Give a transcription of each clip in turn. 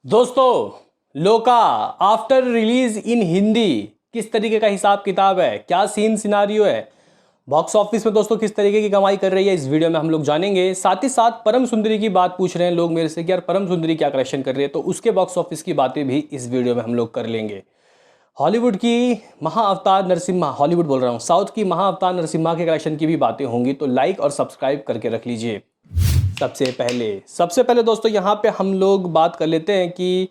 दोस्तों, लोका after release इन हिंदी किस तरीके का हिसाब किताब है, क्या सीन सिनारियो है, बॉक्स ऑफिस में दोस्तों किस तरीके की कमाई कर रही है, इस वीडियो में हम लोग जानेंगे। साथ ही साथ परम सुंदरी की बात पूछ रहे हैं लोग मेरे से कि यार परम सुंदरी क्या कलेक्शन कर रही है, तो उसके बॉक्स ऑफिस की बातें भी इस वीडियो में हम लोग कर लेंगे। हॉलीवुड की महाअवतार नरसिम्हा, हॉलीवुड बोल रहा हूँ, साउथ की महाअवतार नरसिम्हा के कलेक्शन की भी बातें होंगी, तो लाइक और सब्सक्राइब करके रख लीजिए। सबसे पहले दोस्तों यहाँ पे हम लोग बात कर लेते हैं कि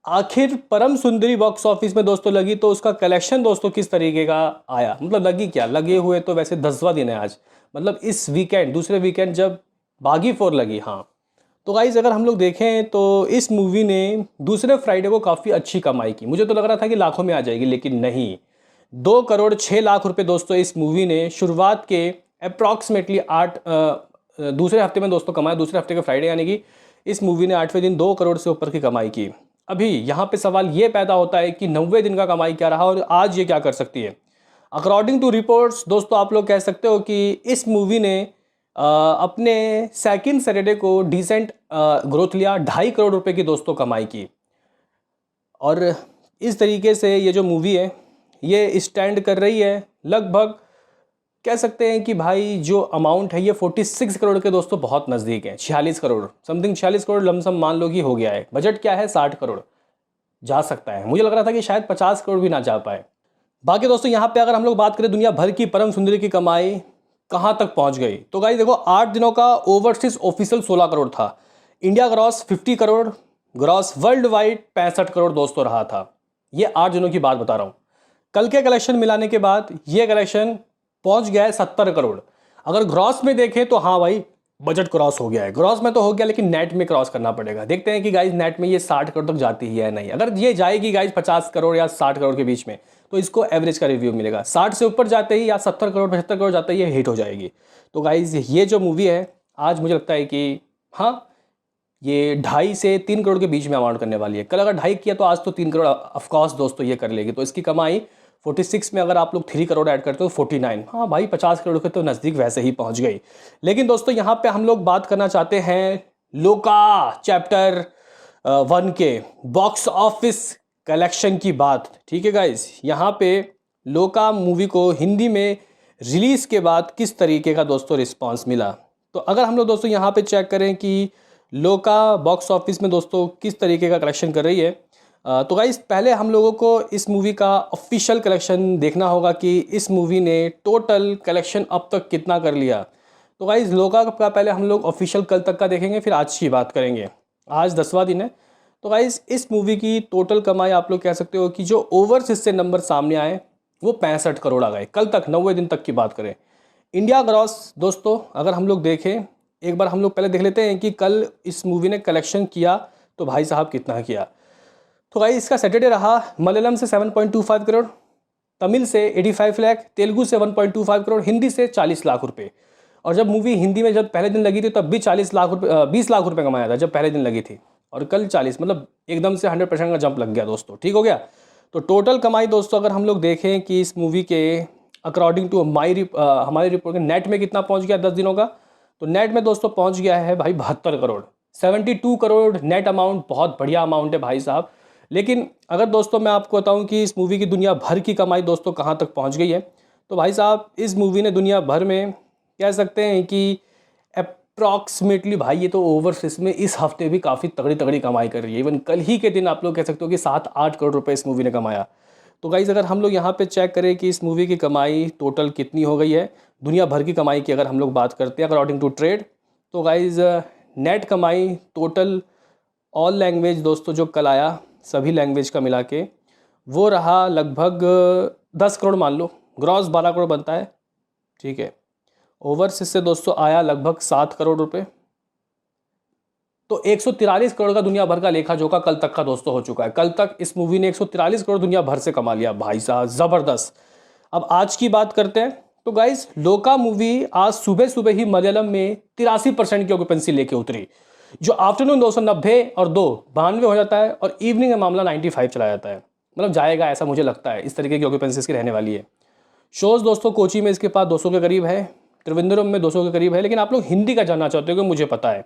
आखिर परम सुंदरी बॉक्स ऑफिस में दोस्तों लगी तो उसका कलेक्शन दोस्तों किस तरीके का आया। मतलब लगी क्या, लगे हुए तो वैसे 10वां दिन है आज, मतलब इस वीकेंड दूसरे वीकेंड जब बागी 4 लगी। हाँ, तो गाइज अगर हम लोग देखें तो इस मूवी ने दूसरे फ्राइडे को काफ़ी अच्छी कमाई की। मुझे तो लग रहा था कि लाखों में आ जाएगी, लेकिन नहीं। 2 करोड़ 6 लाख रुपए दोस्तों इस मूवी ने शुरुआत के अप्रॉक्सीमेटली 8 दूसरे हफ्ते में दोस्तों कमाया। दूसरे हफ्ते के फ्राइडे यानी कि इस मूवी ने 8वें दिन 2 करोड़ से ऊपर की कमाई की। अभी यहाँ पे सवाल ये पैदा होता है कि 90 दिन का कमाई क्या रहा और आज ये क्या कर सकती है। अकॉर्डिंग टू रिपोर्ट्स दोस्तों आप लोग कह सकते हो कि इस मूवी ने अपने सेकंड सैटरडे को डिसेंट ग्रोथ लिया, 2.5 करोड़ रुपए की दोस्तों कमाई की। और इस तरीके से ये जो मूवी है ये स्टैंड कर रही है लगभग, कह सकते हैं कि भाई जो अमाउंट है ये 46 करोड़ के दोस्तों बहुत नज़दीक है। 46 करोड़ समथिंग, 46 करोड़ लमसम मान लो कि हो गया है। बजट क्या है, 60 करोड़ जा सकता है। मुझे लग रहा था कि शायद 50 करोड़ भी ना जा पाए। बाकी दोस्तों यहाँ पे अगर हम लोग बात करें दुनिया भर की परम सुंदरी की कमाई कहाँ तक पहुँच गई, तो गाइस देखो 8 दिनों का ओवरसीज ऑफिशियल 16 करोड़ था। India gross 50 crore, gross world wide 65 crore दोस्तों रहा था। ये 8 दिनों की बात बता रहा हूँ। कल के कलेक्शन मिलाने के बाद ये कलेक्शन पहुंच गया है 70 करोड़। अगर ग्रॉस में देखें तो हाँ भाई बजट क्रॉस हो गया है। ग्रॉस में तो हो गया, लेकिन नेट में क्रॉस करना पड़ेगा। देखते हैं कि गाइज नेट में ये 60 करोड़ तक जाती है या नहीं। अगर ये जाएगी गाइज 50 करोड़ या 60 करोड़ के बीच में तो इसको एवरेज का रिव्यू मिलेगा। 60 से ऊपर जाते ही या 70 करोड़ 75 करोड़ जाते ही ये हिट हो जाएगी। तो गाइज ये जो मूवी है आज मुझे लगता है कि हाँ ये 2.5 से 3 करोड़ के बीच में अमाउंट करने वाली है। कल अगर 2.5 किया तो आज तो 3 करोड़ ऑफकोर्स दोस्तों ये कर लेगी। तो इसकी कमाई 46 में अगर आप लोग 3 करोड़ ऐड करते हो 49, हाँ भाई 50 करोड़ के तो नज़दीक वैसे ही पहुंच गई। लेकिन दोस्तों यहाँ पे हम लोग बात करना चाहते हैं लोका चैप्टर 1 के बॉक्स ऑफिस कलेक्शन की बात। ठीक है गाइज, यहाँ पे लोका मूवी को हिंदी में रिलीज़ के बाद किस तरीके का दोस्तों रिस्पॉन्स मिला। तो अगर हम लोग दोस्तों यहाँ पे चेक करें कि लोका बॉक्स ऑफिस में दोस्तों किस तरीके का कलेक्शन कर रही है, तो गाइस पहले हम लोगों को इस मूवी का ऑफिशियल कलेक्शन देखना होगा कि इस मूवी ने टोटल कलेक्शन अब तक कितना कर लिया। तो गाइस लोका का पहले हम लोग ऑफिशियल कल तक का देखेंगे, फिर आज की बात करेंगे। आज 10वां दिन है। तो गाइस इस मूवी की टोटल कमाई आप लोग कह सकते हो कि जो ओवरसीज से नंबर सामने आए वो 65 करोड़ आ गए कल तक, 90 दिन तक की बात करें। इंडिया ग्रॉस दोस्तों अगर हम लोग देखें, एक बार हम लोग पहले देख लेते हैं कि कल इस मूवी ने कलेक्शन किया तो भाई साहब कितना किया। तो भाई इसका सैटरडे रहा मलयालम से 7.25 करोड़, तमिल से 85 लाख, तेलुगु से 1.25 करोड़, हिंदी से 40 लाख रुपए। और जब मूवी हिंदी में जब पहले दिन लगी थी तब भी 40 लाख रुपए 20 लाख रुपए कमाया था जब पहले दिन लगी थी, और कल 40, मतलब एकदम से 100% का जंप लग गया दोस्तों। ठीक हो गया। तो टोटल कमाई दोस्तों अगर हम लोग देखें कि इस मूवी के अकॉर्डिंग टू हमारी रिपोर्ट के नेट में कितना पहुंच गया 10 दिनों का, तो नेट में दोस्तों पहुंच गया है भाई 72 करोड़, 72 करोड़ नेट अमाउंट। बहुत बढ़िया अमाउंट है भाई साहब। लेकिन अगर दोस्तों मैं आपको बताऊं कि इस मूवी की दुनिया भर की कमाई दोस्तों कहां तक पहुंच गई है, तो भाई साहब इस मूवी ने दुनिया भर में कह सकते हैं कि अप्रॉक्सीमेटली भाई ये तो ओवरसीज में इस हफ्ते भी काफ़ी तगड़ी तगड़ी कमाई कर रही है। इवन कल ही के दिन आप लोग कह सकते हो कि 7-8 करोड़ रुपए इस मूवी ने कमाया। तो गाइज़ अगर हम लोग यहाँ पे चेक करें कि इस मूवी की कमाई टोटल कितनी हो गई है दुनिया भर की कमाई की, अगर हम लोग बात करते हैं अकॉर्डिंग टू ट्रेड, तो गाइज़ नेट कमाई टोटल ऑल लैंग्वेज दोस्तों जो कल आया सभी लैंग्वेज का मिला के वो रहा लगभग 10 करोड़ मान लो। ग्रॉस 12 करोड़ बनता है। ठीक है। ओवरसीज से दोस्तों आया लगभग 7 करोड़ रुपए। तो 143 करोड़ का दुनिया भर का लेखा जोखा कल तक का दोस्तों हो चुका है। कल तक इस मूवी ने 143 करोड़ दुनिया भर से कमा लिया भाई साहब, ज़बरदस्त। अब आज की बात करते हैं। तो गाइस लोका मूवी आज सुबह सुबह ही मलयालम में 83% की ऑक्यूपेंसी लेके उतरी, जो आफ्टरनून 290 और 92 हो जाता है, और इवनिंग में मामला 95 चला जाता है। मतलब जाएगा ऐसा मुझे लगता है, इस तरीके की ऑक्यूपेंसी इसकी रहने वाली है। शोज़ दोस्तों कोची में इसके पास 200 के करीब है, त्रिवेंद्रम में 200 के करीब है। लेकिन आप लोग हिंदी का जानना चाहते हो कि मुझे पता है,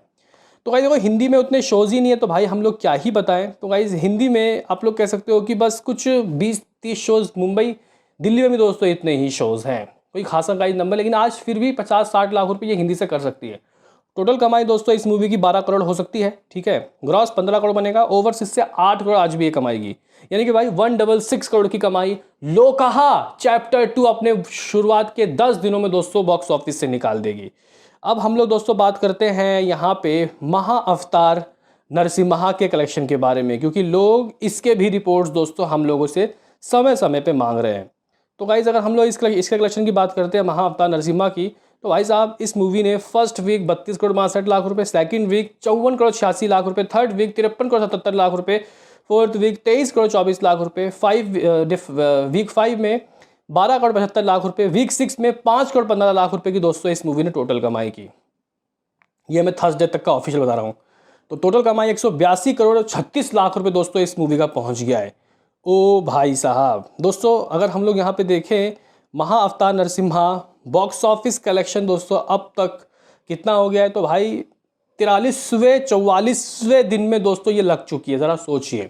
तो गाइस देखो हिंदी में उतने शोज़ ही नहीं है तो भाई हम लोग क्या ही बताएं। तो गाइस हिंदी में आप लोग कह सकते हो कि बस कुछ 20-30 शोज़ मुंबई दिल्ली में भी दोस्तों इतने ही शोज़ हैं, कोई खासा गाइस नंबर, लेकिन आज फिर भी 50-60 लाख रुपए ये हिंदी से कर सकती है। टोटल कमाई दोस्तों इस मूवी की 12 करोड़ हो सकती है, ठीक है। ग्रॉस 15 करोड़ बनेगा, ओवरसीज से 8 करोड़ आज भी ये कमाएगी, यानी कि भाई 166 करोड़ की कमाई लोकहा चैप्टर 2 अपने शुरुआत के 10 दिनों में दोस्तों बॉक्स ऑफिस से निकाल देगी। अब हम लोग दोस्तों बात करते हैं यहाँ पे महा अवतार नरसिम्हा के कलेक्शन के बारे में, क्योंकि लोग इसके भी रिपोर्ट्स दोस्तों हम लोगों से समय समय पे मांग रहे हैं। तो गाइज अगर हम लोग इसके कलेक्शन की बात करते हैं महा अवतार नरसिम्हा की, तो भाई साहब इस मूवी ने फर्स्ट वीक 32 करोड़ 62 लाख रुपए, सेकंड वीक 54 करोड़ 86 लाख रुपए, थर्ड वीक 53 करोड़ 77 लाख रुपए, फोर्थ वीक 23 करोड़ 24 लाख रुपए, वीक 5 में 12 करोड़ 75 लाख रुपए, वीक 6 में 5 करोड़ 15 लाख रुपए की दोस्तों इस मूवी ने टोटल कमाई की। ये मैं थर्सडे तक का ऑफिशियल बता रहा हूँ। तो टोटल कमाई 182 करोड़ 36 लाख रुपए दोस्तों इस मूवी का पहुँच गया है। ओ भाई साहब दोस्तों अगर हम लोग यहाँ पे देखें महा अवतार नरसिम्हा बॉक्स ऑफिस कलेक्शन दोस्तों अब तक कितना हो गया है, तो भाई 44वें दिन में दोस्तों ये लग चुकी है। ज़रा सोचिए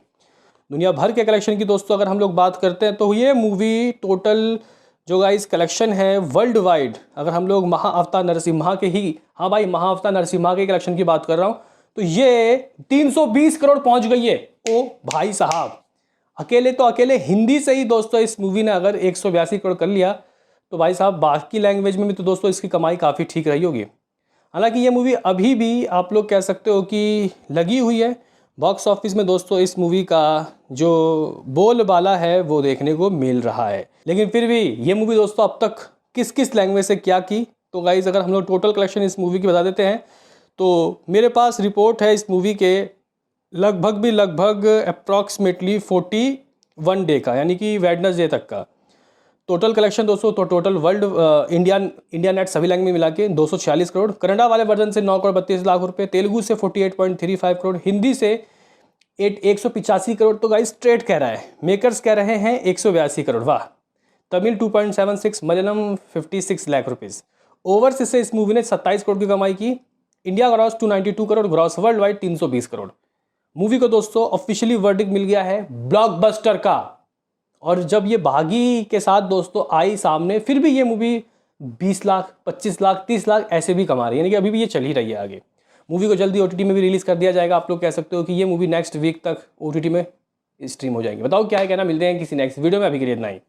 दुनिया भर के कलेक्शन की दोस्तों अगर हम लोग बात करते हैं तो ये मूवी टोटल जो गाइस कलेक्शन है वर्ल्ड वाइड, अगर हम लोग महा अवतार नरसिम्हा के ही, हाँ भाई महा अवतार नरसिम्हा के कलेक्शन की बात कर रहा हूँ, तो ये 320 करोड़ पहुंच गई है। ओ भाई साहब अकेले हिंदी से ही दोस्तों इस मूवी ने अगर 182 करोड़ कर लिया, तो भाई साहब बाकी लैंग्वेज में भी तो दोस्तों इसकी कमाई काफ़ी ठीक रही होगी। हालांकि ये मूवी अभी भी आप लोग कह सकते हो कि लगी हुई है बॉक्स ऑफिस में दोस्तों, इस मूवी का जो बोलबाला है वो देखने को मिल रहा है। लेकिन फिर भी ये मूवी दोस्तों अब तक किस किस लैंग्वेज से क्या की, तो गाइज अगर हम लोग टोटल कलेक्शन इस मूवी की बता देते हैं, तो मेरे पास रिपोर्ट है इस मूवी के लगभग अप्रॉक्सीमेटली 41 डे का, यानी कि वेडनेसडे तक का टोटल कलेक्शन दोस्तों। तो टोटल वर्ल्ड इंडिया नेट सभी लैंग्वेज मिला के 246 करोड़, कन्नडा वाले वर्जन से 9 करोड़ 32 लाख रुपए, तेलुगु से 48.35 करोड़, हिंदी से 185 करोड़। तो गाइस स्ट्रेट कह रहा है, मेकर्स कह रहे हैं 182 करोड़, वाह। तमिल 2.76, मलयालम 56 लाख रुपीज़। ओवरसीज से इस मूवी ने 27 करोड़ की कमाई की, India gross 292 crore, gross world wide 320 crore. Movie को दोस्तों ऑफिशियली वर्डिक्ट मिल गया है ब्लॉकबस्टर का। और जब ये भागी के साथ दोस्तों आई सामने, फिर भी ये मूवी 20 लाख 25 लाख 30 लाख ऐसे भी कमा रही है, यानी कि अभी भी ये चल ही रही है आगे। मूवी को जल्दी OTT में भी रिलीज़ कर दिया जाएगा। आप लोग कह सकते हो कि ये मूवी नेक्स्ट वीक तक OTT में स्ट्रीम हो जाएगी। बताओ क्या है कहना, मिलते हैं किसी नेक्स्ट वीडियो में, अभी के लिए इतना ही।